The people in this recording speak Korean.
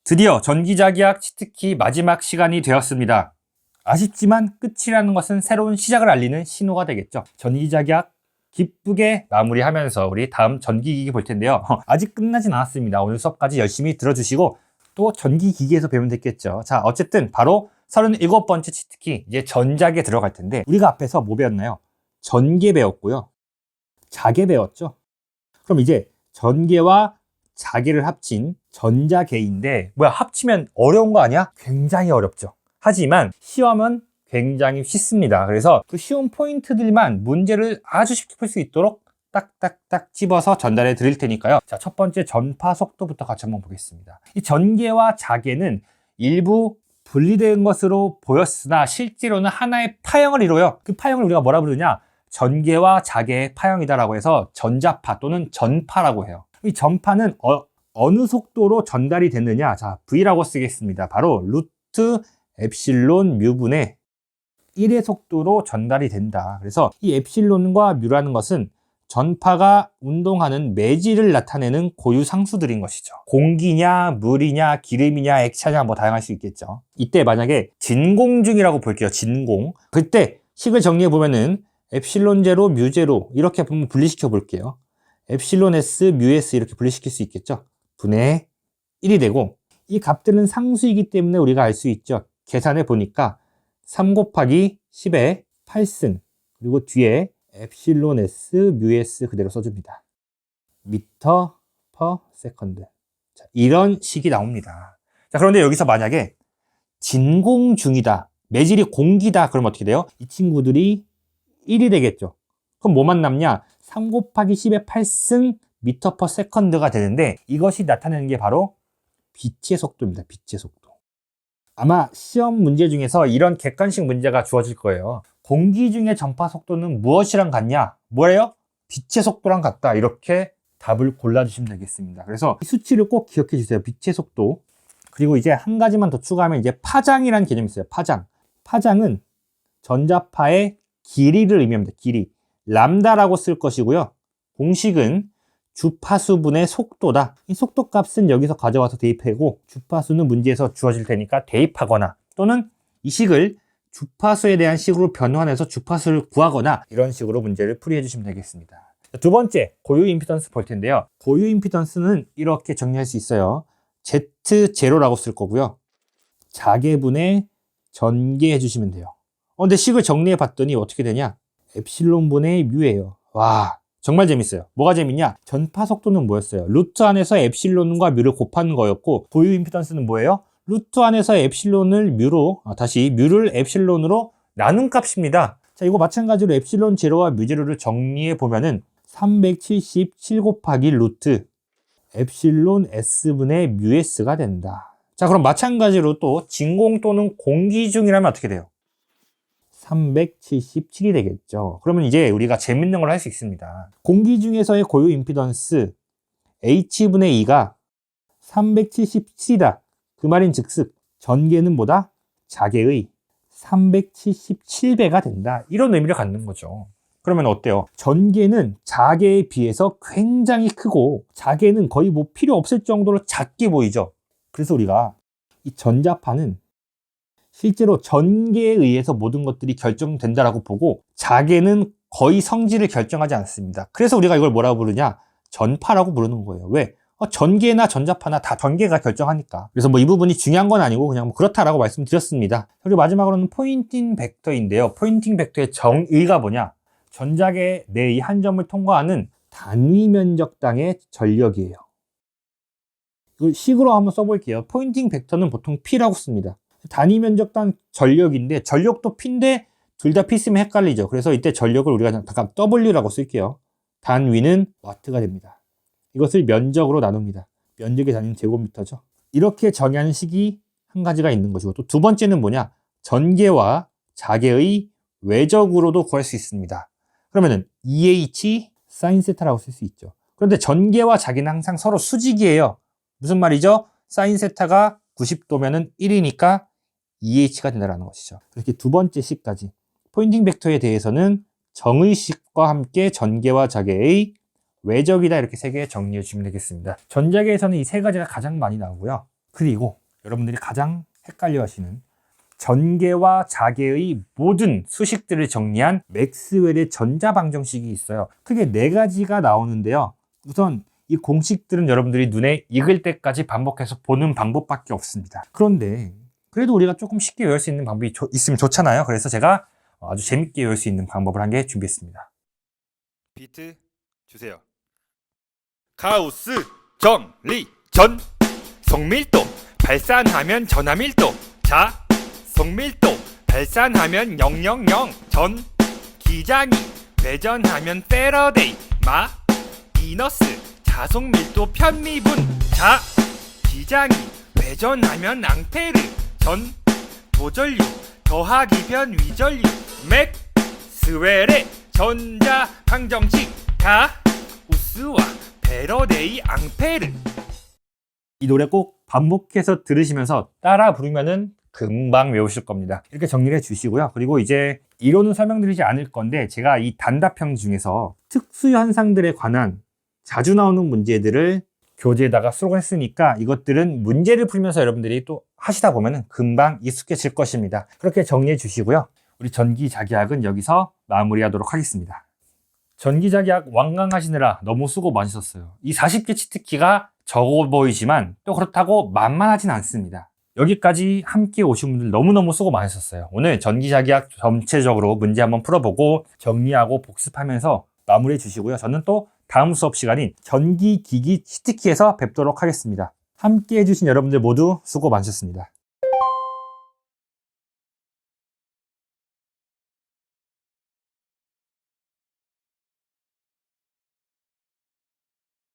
드디어 전기자기학 치트키 마지막 시간이 되었습니다. 아쉽지만 끝이라는 것은 새로운 시작을 알리는 신호가 되겠죠. 전기자기학 기쁘게 마무리하면서 우리 다음 전기기기 볼 텐데요. 아직 끝나진 않았습니다. 오늘 수업까지 열심히 들어주시고 또 전기기기에서 배우면 됐겠죠. 자, 어쨌든 바로 37번째 치트키 이제 전자기에 들어갈 텐데 우리가 앞에서 뭐 배웠나요? 전기 배웠고요. 자계 배웠죠. 그럼 이제 전기와 자계를 합친 전자계인데 뭐야, 합치면 어려운 거 아니야? 굉장히 어렵죠. 하지만 시험은 굉장히 쉽습니다. 그래서 그 쉬운 포인트들만 문제를 아주 쉽게 풀 수 있도록 딱딱딱 집어서 전달해 드릴 테니까요. 자, 첫 번째 전파 속도부터 같이 한번 보겠습니다. 이 전계와 자계는 일부 분리된 것으로 보였으나 실제로는 하나의 파형을 이뤄요. 그 파형을 우리가 뭐라 부르냐? 전계와 자계의 파형이다라고 해서 전자파 또는 전파라고 해요. 이 전파는 어느 속도로 전달이 됐느냐? 자, V라고 쓰겠습니다. 바로 루트 엡실론 뮤분의 1의 속도로 전달이 된다. 그래서 이 엡실론과 뮤라는 것은 전파가 운동하는 매질을 나타내는 고유 상수들인 것이죠. 공기냐, 물이냐, 기름이냐, 액체냐 뭐 다양할 수 있겠죠. 이때 만약에 진공 중이라고 볼게요. 진공. 그때 식을 정리해 보면은 엡실론 제로, 뮤 제로 이렇게 한번 분리시켜 볼게요. 엡실론 S, 뮤 S 이렇게 분리시킬 수 있겠죠. 분의 1이 되고 이 값들은 상수이기 때문에 우리가 알 수 있죠. 계산해 보니까 3 곱하기 10의 8승 그리고 뒤에 엡실론 S, 뮤 S 그대로 써줍니다. 미터 퍼 세컨드. 자, 이런 식이 나옵니다. 자, 그런데 여기서 만약에 진공 중이다, 매질이 공기다, 그러면 어떻게 돼요? 이 친구들이 1이 되겠죠. 그럼 뭐만 남냐? 3 곱하기 10의 8승 미터 퍼 세컨드가 되는데 이것이 나타내는 게 바로 빛의 속도입니다. 빛의 속도. 아마 시험 문제 중에서 이런 객관식 문제가 주어질 거예요. 공기 중의 전파 속도는 무엇이랑 같냐? 뭐예요? 빛의 속도랑 같다. 이렇게 답을 골라주시면 되겠습니다. 그래서 이 수치를 꼭 기억해 주세요. 빛의 속도. 그리고 이제 한 가지만 더 추가하면 이제 파장이라는 개념이 있어요. 파장. 파장은 전자파의 길이를 의미합니다. 길이. 람다라고 쓸 것이고요. 공식은 주파수분의 속도다. 이 속도 값은 여기서 가져와서 대입하고 주파수는 문제에서 주어질 테니까 대입하거나 또는 이 식을 주파수에 대한 식으로 변환해서 주파수를 구하거나 이런 식으로 문제를 풀이해 주시면 되겠습니다. 두 번째, 고유 임피던스 볼 텐데요. 고유 임피던스는 이렇게 정리할 수 있어요. Z0라고 쓸 거고요. 자계분의 전개해 주시면 돼요. 근데 식을 정리해 봤더니 어떻게 되냐? 엡실론분의 뮤예요. 와, 정말 재밌어요. 뭐가 재밌냐? 전파 속도는 뭐였어요? 루트 안에서 엡실론과 뮤를 곱하는 거였고 고유 임피던스는 뭐예요? 루트 안에서 엡실론을 뮤로, 다시 뮤를 엡실론으로 나눈 값입니다. 자, 이거 마찬가지로 엡실론 제로와 뮤 제로를 정리해 보면은 377 곱하기 루트 엡실론 S분의 뮤 S가 된다. 자, 그럼 마찬가지로 또 진공 또는 공기 중이라면 어떻게 돼요? 377이 되겠죠. 그러면 이제 우리가 재밌는 걸 할 수 있습니다. 공기 중에서의 고유 임피던스 H분의 2가 377이다. 그 말인 즉슨 전계는 뭐다? 자계의 377배가 된다. 이런 의미를 갖는 거죠. 그러면 어때요? 전계는 자계에 비해서 굉장히 크고 자계는 거의 뭐 필요 없을 정도로 작게 보이죠. 그래서 우리가 이 전자파는 실제로 전계에 의해서 모든 것들이 결정된다라고 보고 자계는 거의 성질을 결정하지 않습니다. 그래서 우리가 이걸 뭐라고 부르냐? 전파라고 부르는 거예요. 왜? 전계나 전자파나 다 전계가 결정하니까. 그래서 뭐 이 부분이 중요한 건 아니고 그냥 뭐 그렇다라고 말씀드렸습니다. 그리고 마지막으로는 포인팅 벡터인데요. 포인팅 벡터의 정의가 뭐냐? 전자계 내의 한 점을 통과하는 단위 면적당의 전력이에요. 이걸 식으로 한번 써볼게요. 포인팅 벡터는 보통 P라고 씁니다. 단위 면적당 전력인데 전력도 P인데 둘 다 P 쓰면 헷갈리죠. 그래서 이때 전력을 우리가 잠깐 W라고 쓸게요. 단위는 와트가 됩니다. 이것을 면적으로 나눕니다. 면적의 단위는 제곱미터죠. 이렇게 정의하는 식이 한 가지가 있는 것이고 또 두 번째는 뭐냐? 전계와 자계의 외적으로도 구할 수 있습니다. 그러면은 EH 사인 세타라고 쓸 수 있죠. 그런데 전계와 자계는 항상 서로 수직이에요. 무슨 말이죠? 사인 세타가 90도면은 1이니까 EH가 된다는 것이죠. 이렇게 두 번째 식까지 포인팅 벡터에 대해서는 정의식과 함께 전계와 자계의 외적이다 이렇게 세 개 정리해 주시면 되겠습니다. 전자계에서는 이 세 가지가 가장 많이 나오고요. 그리고 여러분들이 가장 헷갈려 하시는 전개와 자개의 모든 수식들을 정리한 맥스웰의 전자방정식이 있어요. 크게 4가지가 나오는데요. 우선 이 공식들은 여러분들이 눈에 익을 때까지 반복해서 보는 방법밖에 없습니다. 그런데 그래도 우리가 조금 쉽게 외울 수 있는 방법이 있으면 좋잖아요. 그래서 제가 아주 재밌게 외울 수 있는 방법을 한 개 준비했습니다. 비트 주세요. 가우스 정리 전 속밀도 발산하면 전하밀도 자 속밀도 발산하면 000 전 기장이 회전하면 패러데이 마 이너스 자속밀도 편미분 자 기장이 회전하면 앙페르 전 도전류 더하기 변 위전류 맥스웰의 전자 방정식 가우스와 패러데이 앙페르. 이 노래 꼭 반복해서 들으시면서 따라 부르면은 금방 외우실 겁니다. 이렇게 정리를 해 주시고요. 그리고 이제 이론은 설명드리지 않을 건데 제가 이 단답형 중에서 특수 현상들에 관한 자주 나오는 문제들을 교재에다가 수록했으니까 이것들은 문제를 풀면서 여러분들이 또 하시다 보면은 금방 익숙해질 것입니다. 그렇게 정리해 주시고요. 우리 전기자기학은 여기서 마무리하도록 하겠습니다. 전기자기학 완강하시느라 너무 수고 많으셨어요. 이 40개 치트키가 적어 보이지만 또 그렇다고 만만하진 않습니다. 여기까지 함께 오신 분들 너무너무 수고 많으셨어요. 오늘 전기자기학 전체적으로 문제 한번 풀어보고 정리하고 복습하면서 마무리해 주시고요. 저는 또 다음 수업 시간인 전기기기 치트키에서 뵙도록 하겠습니다. 함께 해주신 여러분들 모두 수고 많으셨습니다.